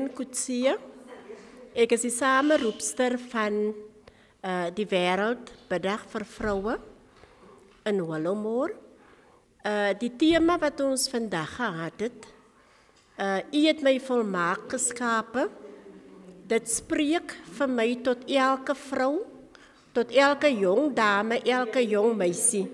Helen Coetzee. Ek is die sameroepster van die Wêreldbiddag vir Vroue in Willowmore. Die tema wat ons vandag gehad het, U het my volmaak geskape. Dit spreek vir my tot elke vrou, tot elke jong dame, elke jong meisie.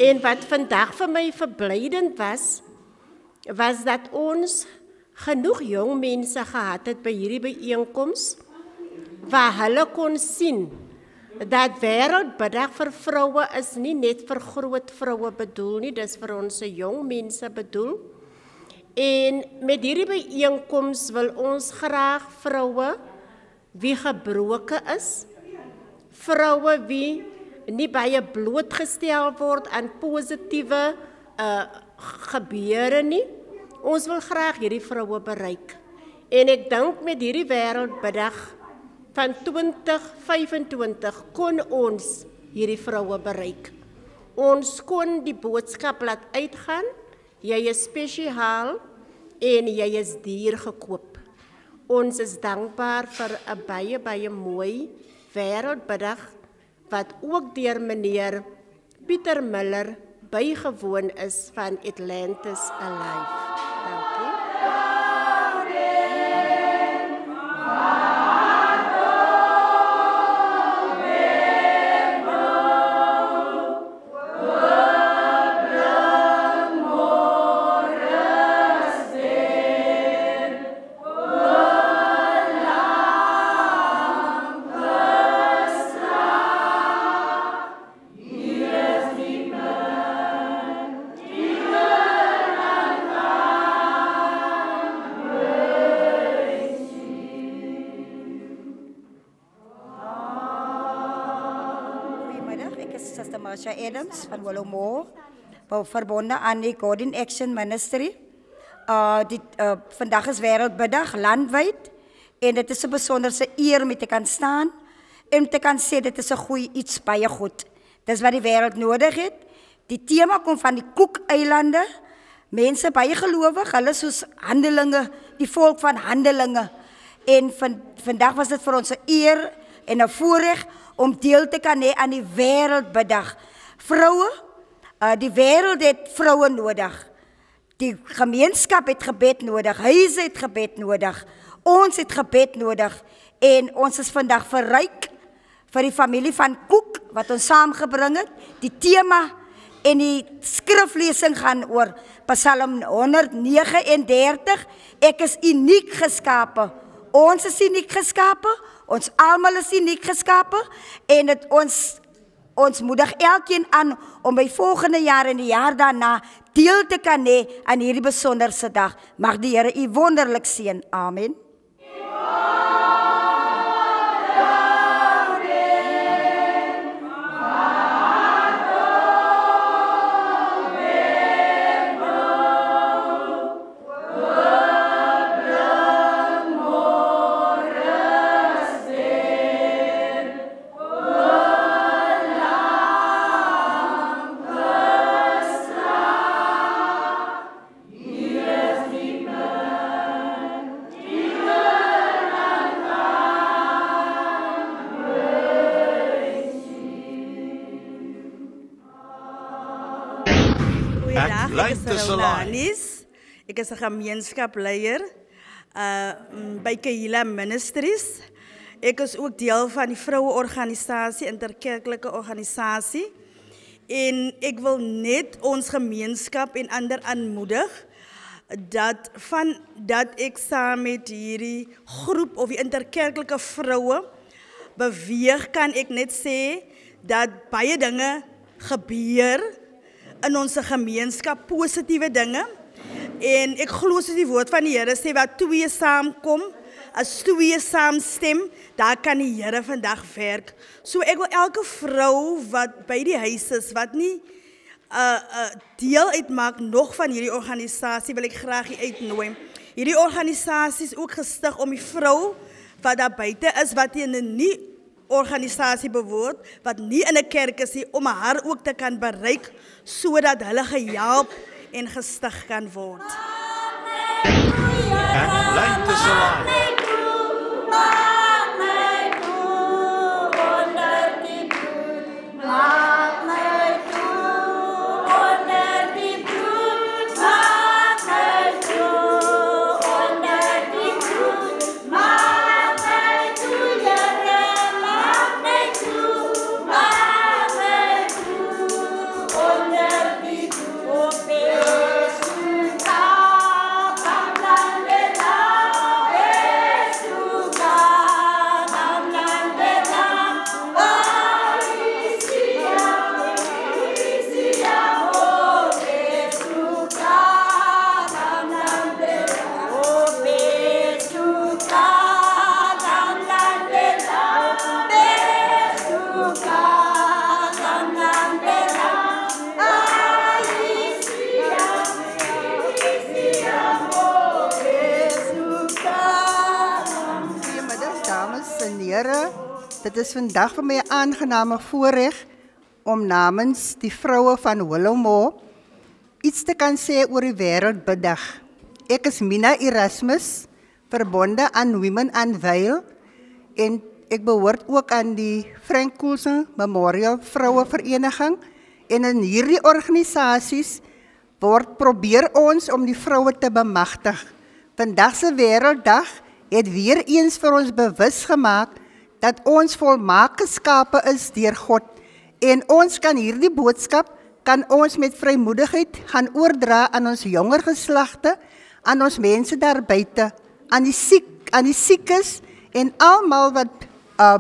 En wat vandag vir my verblydend was dat ons genoeg jong mense gehad het by hierdie byeenkoms, waar hulle kon sien dat Wêreldbiddag vir Vroue is nie net vir groot vroue bedoel nie, dis vir ons jong mense bedoel. En met hierdie byeenkoms wil ons graag vroue wie gebroken is, vroue wie nie baie blootgestel word aan positiewe gebeure nie. Ons wil graag hierdie vroue bereik. En ek dink met hierdie Wêreldbiddag van 2025 kon ons hierdie vroue bereik. Ons kon die boodskap laat uitgaan, jy is spesiaal en jy is duur gekoop. Ons is dankbaar vir 'n baie mooi Wêreldbiddag wat ook deur meneer Pieter Miller bygewoon is van Atlantis Alive. Dankie. Adams van Willowmore, verbonden aan die Golden Action Ministry. Vandaag is Wêreldbiddag landwijd en het is een bijzondere eer om te kan staan en te kan sê dit is een goeie iets baie goed. Dis wat die wêreld nodig het. Die thema komt van die Cook-eilande. Mense baie gelowig, hulle soos Handelinge, die volk van Handelinge. En vandag was dit vir ons 'n eer en 'n voorreg om deel te kan hê aan die Wêreldbiddag. Vroue, die wêreld het vroue nodig. Die gemeenskap het gebed nodig, huise het gebed nodig, ons het gebed nodig en ons is vandag verryk vir die familie van Cook wat ons saamgebring het. Die tema en die skriflesing gaan oor Psalm 139. Ek is uniek geskape. Ons is uniek geskape. Ons almal is uniek geskape en dit ons moedig elkeen aan om by volgende jaar en die jaar daarna deel te kan hê aan hierdie besonderse dag. Mag die Here u wonderlik seën. Amen. Ek is 'n gemeenskapleier by Kahila Ministries. Ek is ook deel van die vroueorganisasie, interkerklike organisasie. En ek wil net ons gemeenskap en ander aanmoedig dat ek saam met hierdie groep of die interkerklike vroue beweeg, kan ek net sê dat baie dinge gebeur in ons gemeenskap, positiewe dinge. En ek glo soos die woord van die Here sê, wat twee saamkom, as twee saamstem, daar kan die Here vandag werk. So ek wil elke vrou wat by die huis is, wat nie deel uitmaak nog van hierdie organisasie, wil ek graag hier uitnooi. Hierdie organisasie is ook gestig om die vrou wat daar buite is, wat in 'n nie organisasie behoort, wat nie in 'n kerk is nie, om haar ook te kan bereik, sodat hulle gehelp en gestig kan word. Amen. Lyn tussen lyn. Dit is vandag vir my 'n aangename voorreg om namens die vroue van Willowmore iets te kan sê oor die Wêreldbiddag. Ek is Mina Erasmus, verbonde aan Women Unveil en ek behoort ook aan die Frank Coulson Memorial Vrouevereniging en in hierdie organisasies probeer ons om die vroue te bemagtig. Vandag se Wêrelddag het weer eens vir ons bewus gemaak dat ons volmaakte skape is deur God en ons kan hierdie boodskap kan ons met vrymoedigheid gaan oordra aan ons jonger geslagte, aan ons mense daar buite, aan die siekes en almal wat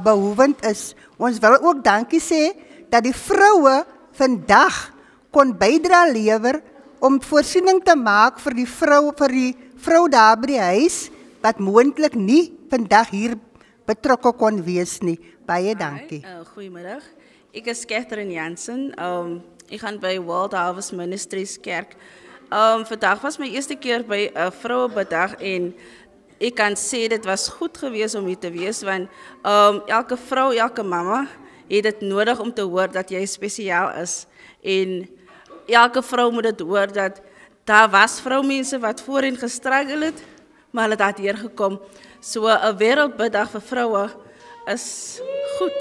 behoevend is. Ons wil ook dankie sê dat die vroue vandag kon bydra lewer om voorsiening te maak vir die vrou daar by die huis wat moontlik nie vandag hier betrokke kon wees nie. Baie dankie. Goeiemiddag. Ek is Catherine Jansen. Ek gaan by World Harvest Ministries kerk. Vandag was my eerste keer by 'n vrouebedag en ek kan sê dit was goed geweest om hier te wees want elke vrou, elke mamma het dit nodig om te hoor dat jy spesiaal is en elke vrou moet dit hoor dat daar was vroumense wat voorheen gestruggle het, maar hulle het hier gekom. So 'n wêreldbiddag vir vroue is goed.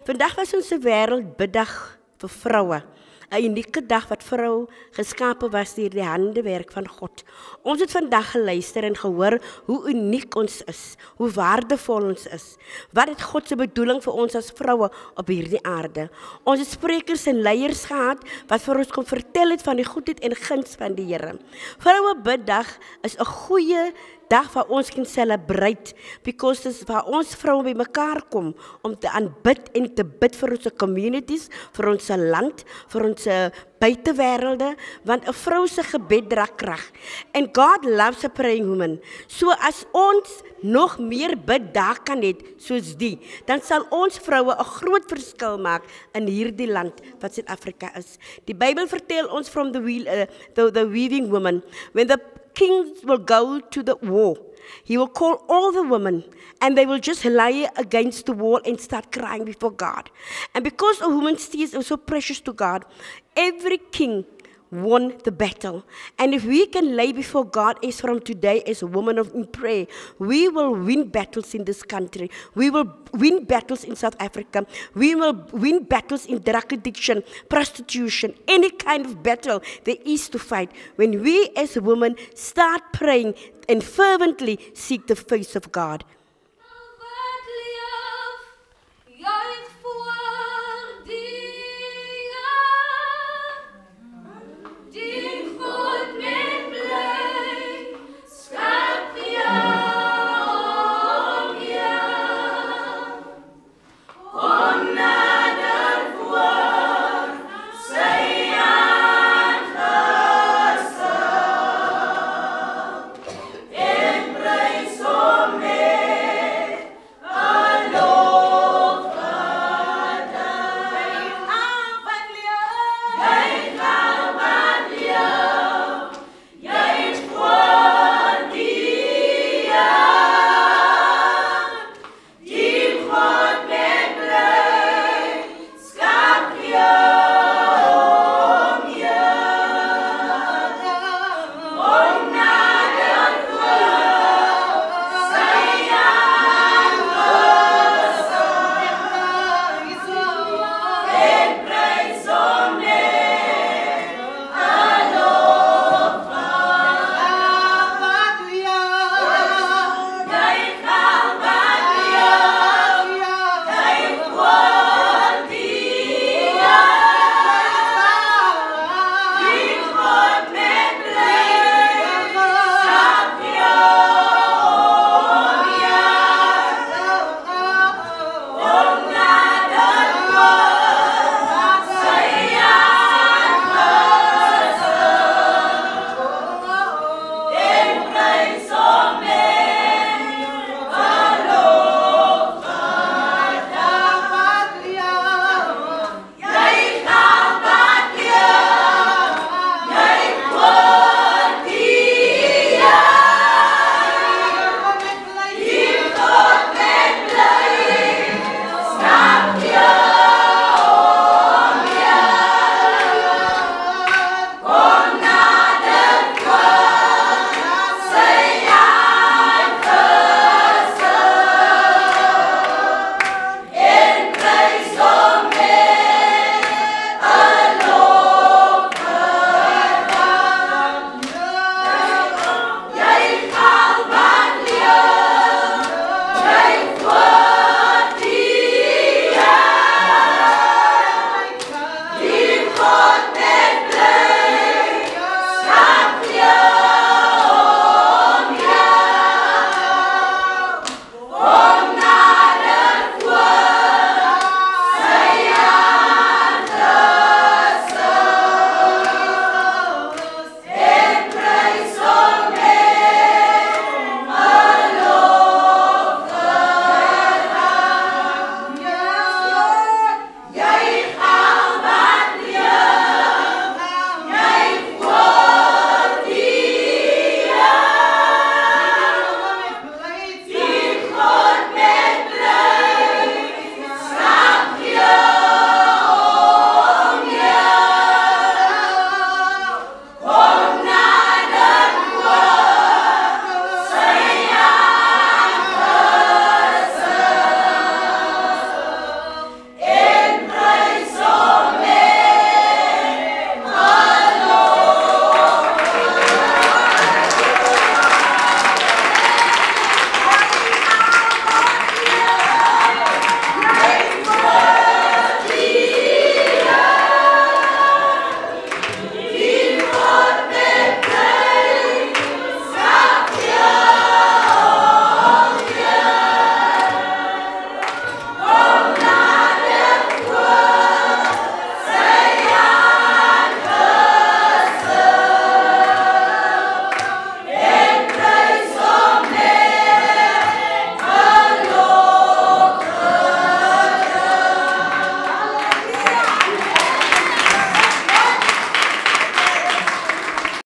Vandag was ons wêreldbiddag vir vroue. 'n Unieke dag wat vrou geskape was deur die handewerk van God. Ons het vandag geluister en gehoor hoe uniek ons is, hoe waardevol ons is. Wat het God se bedoeling vir ons as vroue op hierdie aarde? Ons het sprekers en leiers gehad wat vir ons kon vertel het van die goedheid en guns van die Here. Vrouebiddag is 'n goeie dag waar ons kan celebrate, because dit is waar ons vroue by mekaar kom om te aanbid en te bid vir ons communities, vir ons land, vir ons buitewêrelde, want 'n vrou se gebed dra krag. And God loves a praying woman. So as ons nog meer biddag kan hê soos die, dan sal ons vroue 'n groot verskil maak in hierdie land wat Suid-Afrika is. Die Bybel vertel ons from the weaving woman, when the kings will go to the war. He will call all the women, and they will just lie against the wall and start crying before God. And because a woman's tears are so precious to God, every king won the battle. And if we can lay before God as from today as a woman in prayer, we will win battles in this country. We will win battles in South Africa. We will win battles in drug addiction, prostitution, any kind of battle there is to fight. When we as a woman start praying and fervently seek the face of God.